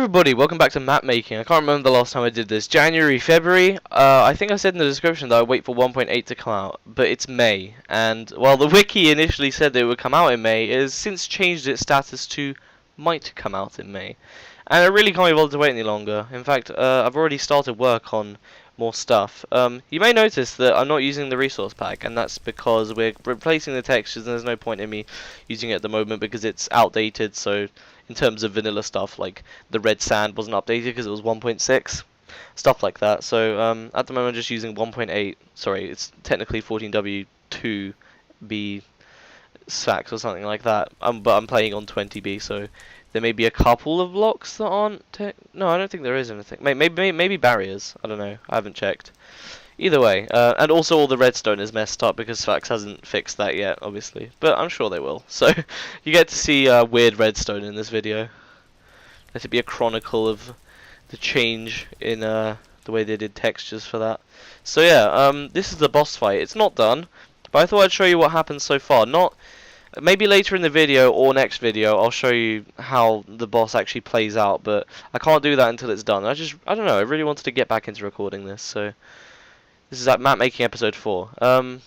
everybody, welcome back to Mapmaking. I can't remember the last time I did this. January, February? I think I said in the description that I wait for 1.8 to come out, but it's May. And while the wiki initially said that it would come out in May, it has since changed its status to might come out in May. And I really can't be bothered to wait any longer. In fact, I've already started work on more stuff. You may notice that I'm not using the resource pack, and that's because we're replacing the textures and there's no point in me using it at the moment because it's outdated. So in terms of vanilla stuff, like the red sand wasn't updated because it was 1.6, stuff like that. So at the moment I'm just using 1.8, sorry, it's technically 14W2B SFAX or something like that, but I'm playing on 20B, so there may be a couple of blocks that aren't no, I don't think there is anything. Maybe barriers, I don't know, I haven't checked. Either way, and also all the redstone is messed up because SFAX hasn't fixed that yet, obviously. But I'm sure they will. So, you get to see weird redstone in this video. Let it be a chronicle of the change in the way they did textures for that. So yeah, this is the boss fight. It's not done, but I thought I'd show you what happened so far. Maybe later in the video or next video I'll show you how the boss actually plays out, but I can't do that until it's done. I don't know, I really wanted to get back into recording this, so this is Mapmaking episode 4. I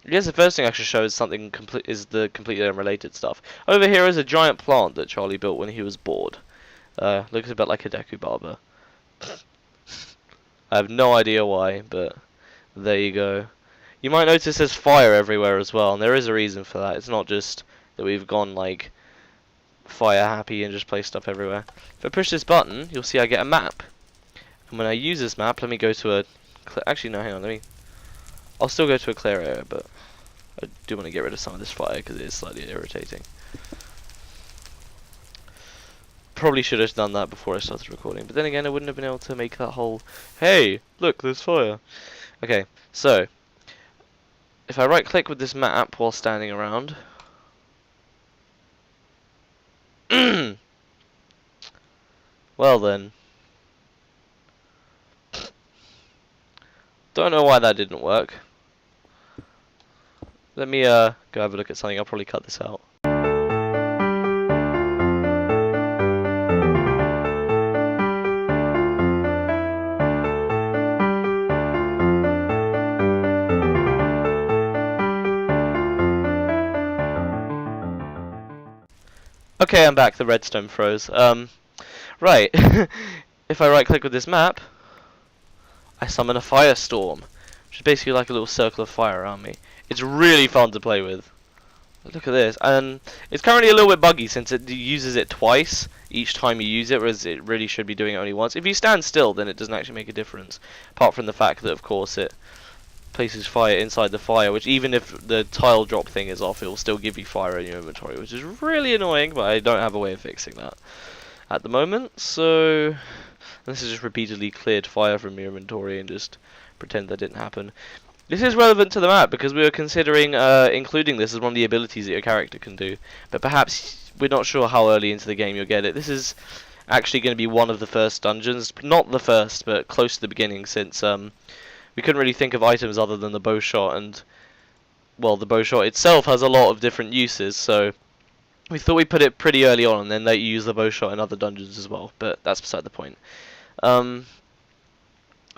guess the first thing I should show is completely unrelated stuff. Over here is a giant plant that Charlie built when he was bored. Looks a bit like a Deku Barber. I have no idea why, but there you go. You might notice there's fire everywhere as well, and there is a reason for that. It's not just that we've gone like fire happy and just placed stuff everywhere. If I push this button, you'll see I get a map. And when I use this map, let me go to a actually, no, hang on, I'll still go to a clear area, but I do want to get rid of some of this fire because it is slightly irritating. Probably should have done that before I started recording, but then again I wouldn't have been able to make that whole, hey, look, there's fire. Okay, so if I right click with this map while standing around, well then, don't know why that didn't work. Let me go have a look at something. I'll probably cut this out. Okay, I'm back. The redstone froze. Right. If I right click with this map, I summon a firestorm, which is basically like a little circle of fire around me. It's really fun to play with. Look at this, and it's currently a little bit buggy since it uses it twice each time you use it, whereas it really should be doing it only once. If you stand still, then it doesn't actually make a difference, apart from the fact that, of course, it places fire inside the fire, which even if the tile drop thing is off, it will still give you fire in your inventory, which is really annoying, but I don't have a way of fixing that at the moment, so this is just repeatedly cleared fire from your inventory and just pretend that didn't happen. This is relevant to the map because we were considering including this as one of the abilities that your character can do, but perhaps we're not sure how early into the game you'll get it. This is actually going to be one of the first dungeons, not the first, but close to the beginning, since we couldn't really think of items other than the bow shot, and well, the bow shot itself has a lot of different uses, so we thought we'd put it pretty early on and then let you use the bow shot in other dungeons as well, but that's beside the point.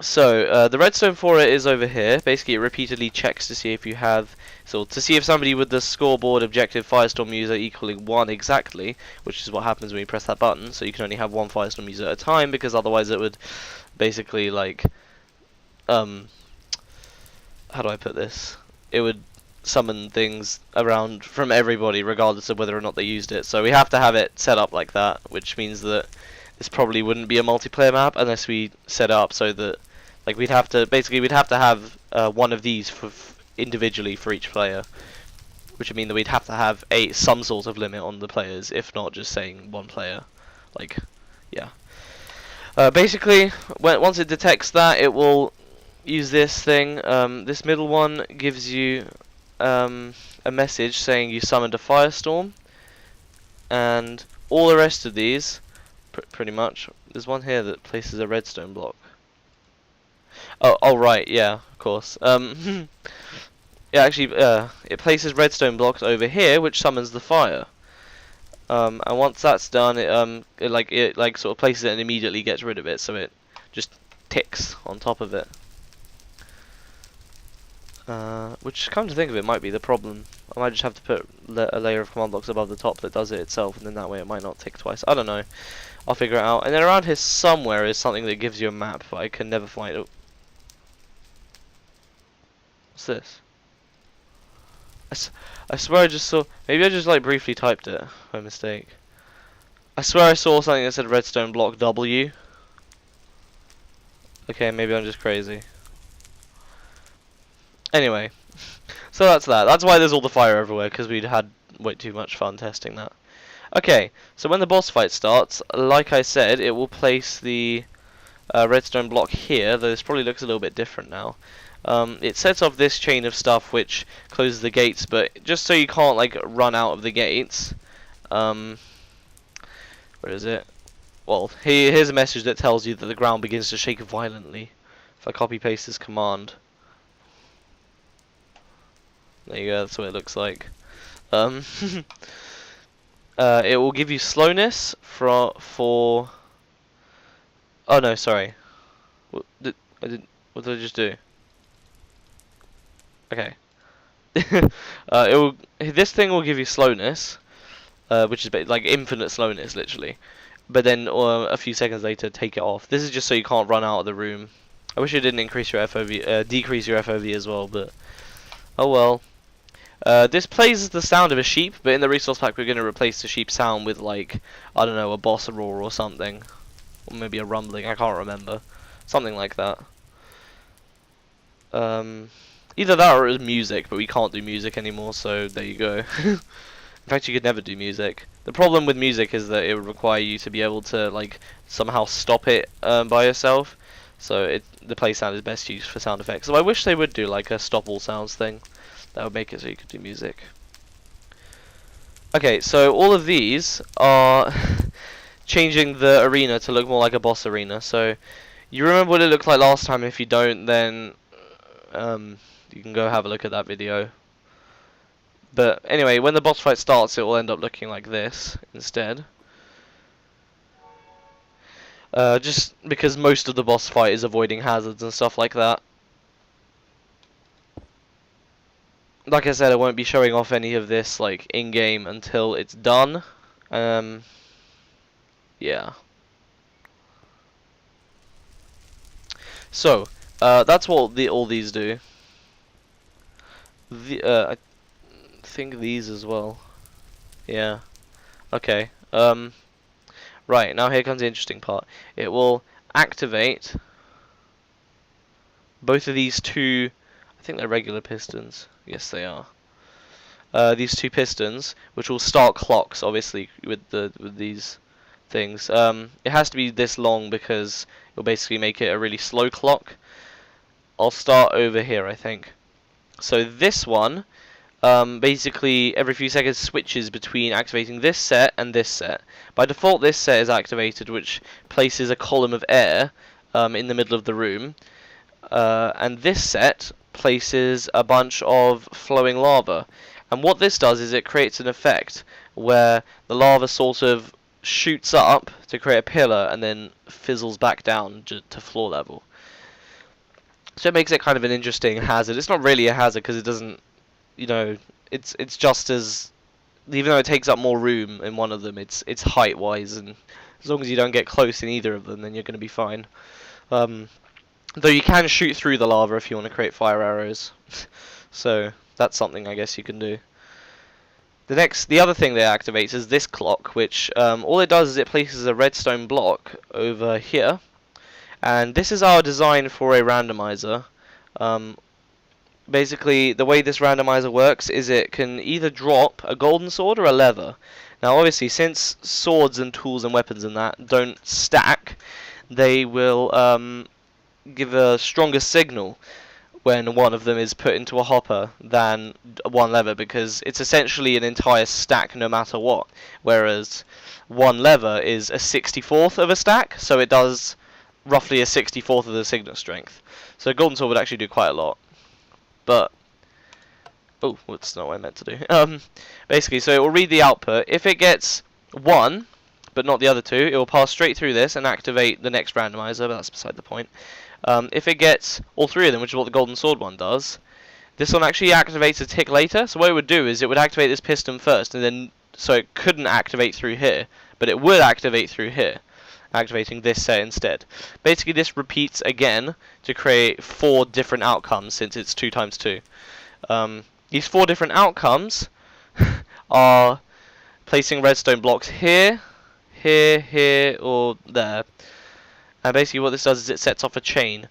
So the redstone for it is over here. Basically, it repeatedly checks to see if you have, to see if somebody with the scoreboard objective firestorm user equaling 1 exactly, which is what happens when you press that button. So you can only have 1 firestorm user at a time, because otherwise it would basically like, how do I put this? It would summon things around from everybody, regardless of whether or not they used it. So we have to have it set up like that, which means that this probably wouldn't be a multiplayer map unless we set it up so that, like, we'd have to have one of these individually for each player, which would mean that we'd have to have some sort of limit on the players, if not just saying 1 player. Like, yeah. Basically, once it detects that, it will use this thing. This middle one gives you a message saying you summoned a firestorm, and all the rest of these, pretty much, there's one here that places a redstone block. Oh right, yeah, of course. Yeah, actually, it places redstone blocks over here, which summons the fire. And once that's done, it like sort of places it and immediately gets rid of it, so it just ticks on top of it. Which, come to think of it, might be the problem. I might just have to put a layer of command blocks above the top that does it itself, and then that way it might not tick twice. I don't know. I'll figure it out. And then around here somewhere is something that gives you a map, but I can never find it. What's this? I swear I just saw... Maybe I just like briefly typed it by mistake. I swear I saw something that said redstone block W. Okay, maybe I'm just crazy. Anyway, so that's that. That's why there's all the fire everywhere, because we'd had way too much fun testing that. Okay, so when the boss fight starts, like I said, it will place the redstone block here, though this probably looks a little bit different now. It sets off this chain of stuff which closes the gates, but just so you can't like run out of the gates, where is it? Well, here's a message that tells you that the ground begins to shake violently. If I copy paste this command, there you go, that's what it looks like. It will give you slowness for oh no, sorry. What did I just do? Okay. This thing will give you slowness, which is like infinite slowness, literally. But then a few seconds later, take it off. This is just so you can't run out of the room. I wish it didn't increase your FOV, decrease your FOV as well, but oh well. This plays the sound of a sheep, but in the resource pack we're going to replace the sheep sound with like, I don't know, a boss roar or something. Or maybe a rumbling, I can't remember. Something like that. Either that or it was music, but we can't do music anymore, so there you go. In fact, you could never do music. The problem with music is that it would require you to be able to like somehow stop it by yourself. So the play sound is best used for sound effects. So I wish they would do like a stop all sounds thing. That would make it so you could do music. Okay, so all of these are changing the arena to look more like a boss arena. So you remember what it looked like last time. If you don't, then you can go have a look at that video. But anyway, when the boss fight starts, it will end up looking like this instead. Just because most of the boss fight is avoiding hazards and stuff like that. Like I said, I won't be showing off any of this like in-game until it's done. Yeah. So, that's what all these do. I think these as well. Yeah. Okay. Right, now here comes the interesting part. It will activate both of these two, I think they're regular pistons. Yes, they are. These two pistons, which will start clocks, obviously, with these things. It has to be this long because it'll basically make it a really slow clock. I'll start over here, I think. So this one, basically every few seconds switches between activating this set and this set. By default, this set is activated, which places a column of air in the middle of the room. And this set places a bunch of flowing lava. And what this does is it creates an effect where the lava sort of shoots up to create a pillar and then fizzles back down to floor level. So it makes it kind of an interesting hazard. It's not really a hazard because it doesn't, you know, it's just as, even though it takes up more room in one of them, it's height wise, and as long as you don't get close in either of them, then you're going to be fine. Though you can shoot through the lava if you want to create fire arrows. So that's something I guess you can do. The other thing that activates is this clock, which all it does is it places a redstone block over here, and this is our design for a randomizer. Basically, the way this randomizer works is it can either drop a golden sword or a leather. Now, obviously, since swords and tools and weapons and that don't stack, they will give a stronger signal when one of them is put into a hopper than one lever, because it's essentially an entire stack no matter what, whereas one lever is a 64th of a stack, so it does roughly a 64th of the signal strength. So golden sword would actually do quite a lot. But oh, that's not what I meant to do. Basically, so it will read the output. If it gets one, but not the other two, it will pass straight through this and activate the next randomizer, but that's beside the point. If it gets all three of them, which is what the golden sword one does, this one actually activates a tick later. So what it would do is it would activate this piston first, and then so it couldn't activate through here, but it would activate through here, activating this set instead. Basically, this repeats again to create 4 different outcomes since it's 2 times 2. These 4 different outcomes are placing redstone blocks here, here, here, or there. And basically what this does is it sets off a chain.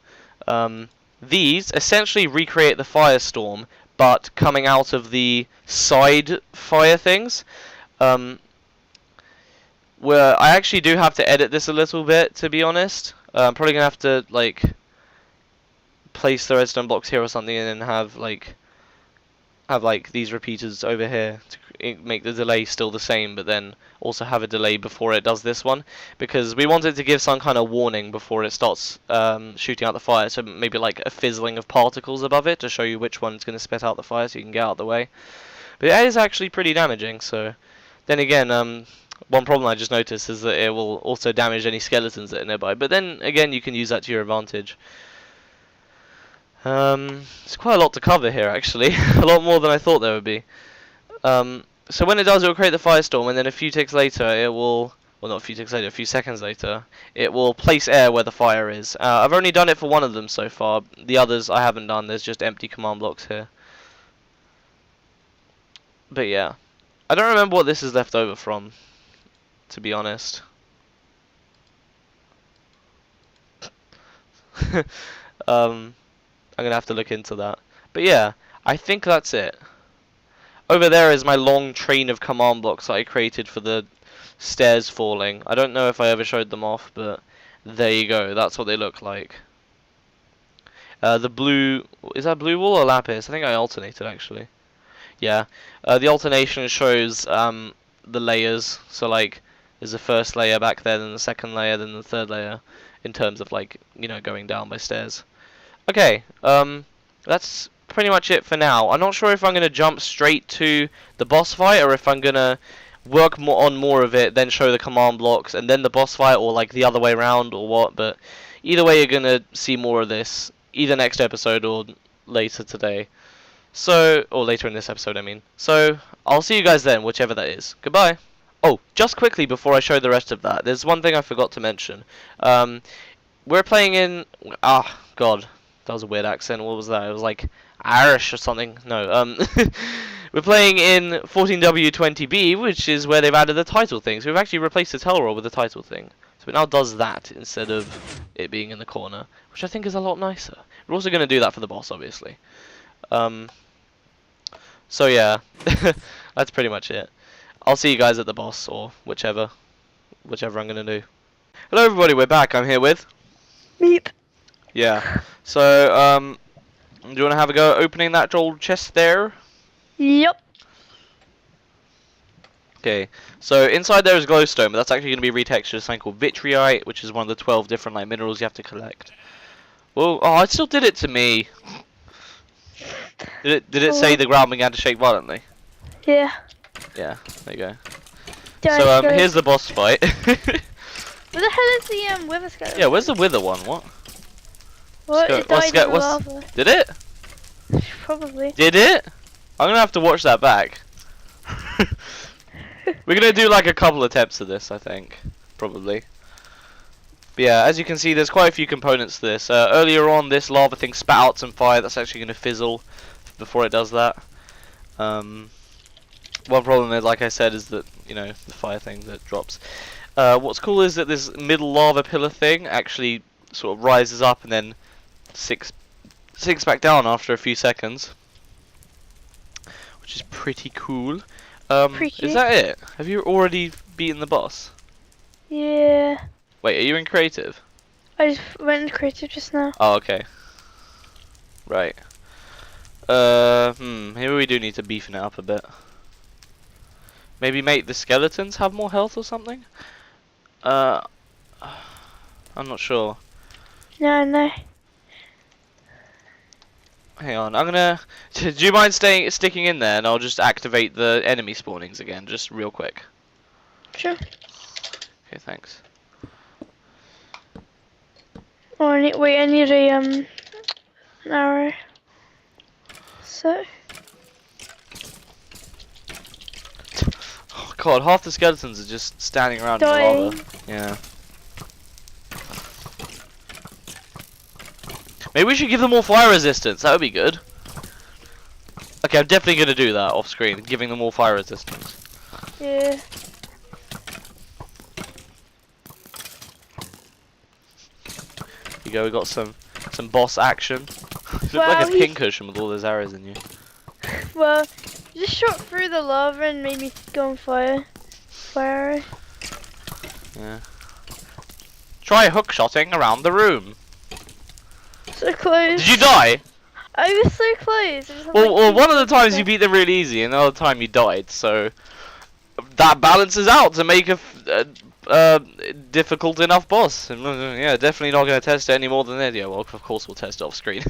These essentially recreate the firestorm, but coming out of the side fire things. Where I actually do have to edit this a little bit, to be honest. I'm probably gonna have to like place the redstone blocks here or something, and then have like these repeaters over here to make the delay still the same, but then also have a delay before it does this one, because we want it to give some kind of warning before it starts shooting out the fire, so maybe like a fizzling of particles above it to show you which one's going to spit out the fire so you can get out of the way. But it is actually pretty damaging. So then again, one problem I just noticed is that it will also damage any skeletons that are nearby, but then again you can use that to your advantage. It's quite a lot to cover here actually, a lot more than I thought there would be. So when it does, it will create the firestorm, and then a few ticks later it will, well not a few ticks later, a few seconds later, it will place air where the fire is. I've only done it for one of them so far, the others I haven't done, there's just empty command blocks here. But yeah, I don't remember what this is left over from, to be honest. I'm gonna have to look into that. But yeah, I think that's it. Over there is my long train of command blocks that I created for the stairs falling. I don't know if I ever showed them off, but there you go. That's what they look like. The blue... is that blue wool or lapis? I think I alternated, actually. Yeah. The alternation shows the layers. So, like, there's the first layer back there, then the second layer, then the third layer. In terms of, like, you know, going down by stairs. Okay. That's pretty much it for now. I'm not sure if I'm going to jump straight to the boss fight, or if I'm going to work on more of it, then show the command blocks, and then the boss fight, or like the other way around, or what. But either way, you're going to see more of this, either next episode or later today. So, or later in this episode, I mean. So, I'll see you guys then, whichever that is. Goodbye. Oh, just quickly before I show the rest of that, there's one thing I forgot to mention. We're playing in... ah, God. That was a weird accent. What was that? It was like Irish or something. No, we're playing in 14W20B, which is where they've added the title thing. So we've actually replaced the tell roll with the title thing. So it now does that instead of it being in the corner, which I think is a lot nicer. We're also going to do that for the boss, obviously. So yeah, that's pretty much it. I'll see you guys at the boss, or whichever I'm going to do. Hello everybody, we're back. I'm here with... Meep. Yeah. So, do you want to have a go opening that old chest there? Yep. Okay. So inside there is glowstone, but that's actually going to be retextured to something called vitriite, which is one of the 12 different like minerals you have to collect. Well, oh, it still did it to me. Did it say the ground began to shake violently? Yeah. Yeah. There you go. So Here's the boss fight. where the hell is the wither skeleton? Yeah, where's the wither one? What? What? It died in the lava. Did it? Probably. Did it? I'm gonna have to watch that back. We're gonna do like a couple attempts of this, I think, probably. But yeah, as you can see, there's quite a few components to this. Earlier on, this lava thing spat out some fire that's actually gonna fizzle before it does that. One problem is, like I said, is that the fire thing that drops. What's cool is that this middle lava pillar thing actually sort of rises up and then sinks back down after a few seconds, which is pretty cool. Is that it? Have you already beaten the boss? Yeah. Wait, are you in creative? I just went into creative just now. Oh, okay. Right. Maybe we do need to beefing it up a bit. Maybe make the skeletons have more health or something? I'm not sure. No. Hang on, I'm gonna... Do you mind sticking in there, and I'll just activate the enemy spawnings again, just real quick. Sure. Okay, thanks. Oh, I need a an arrow. So Oh god, half the skeletons are just standing around in the dying. lava. Yeah. Maybe we should give them more fire resistance. That would be good. Okay, I'm definitely gonna do that off screen, giving them more fire resistance. Yeah. Here you go. We got some boss action. You look Wow, like a he's- pincushion with all those arrows in you. Well, you just shot through the lava and made me go on fire. Fire. Yeah. Try hookshotting around the room. So close. Did you die? I was so close. I just had, Well, like, one of the times you like- beat them really easy, and the other time you died. So that balances out to make a difficult enough boss. And, yeah, definitely not going to test it any more than that. Yeah, well, of course we'll test it off screen.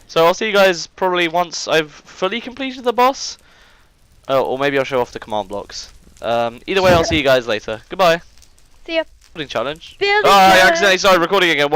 So I'll see you guys probably once I've fully completed the boss. Or maybe I'll show off the command blocks. Either way, I'll see you guys later. Goodbye. See ya. Building challenge. Building Oh, I challenge. accidentally started recording again.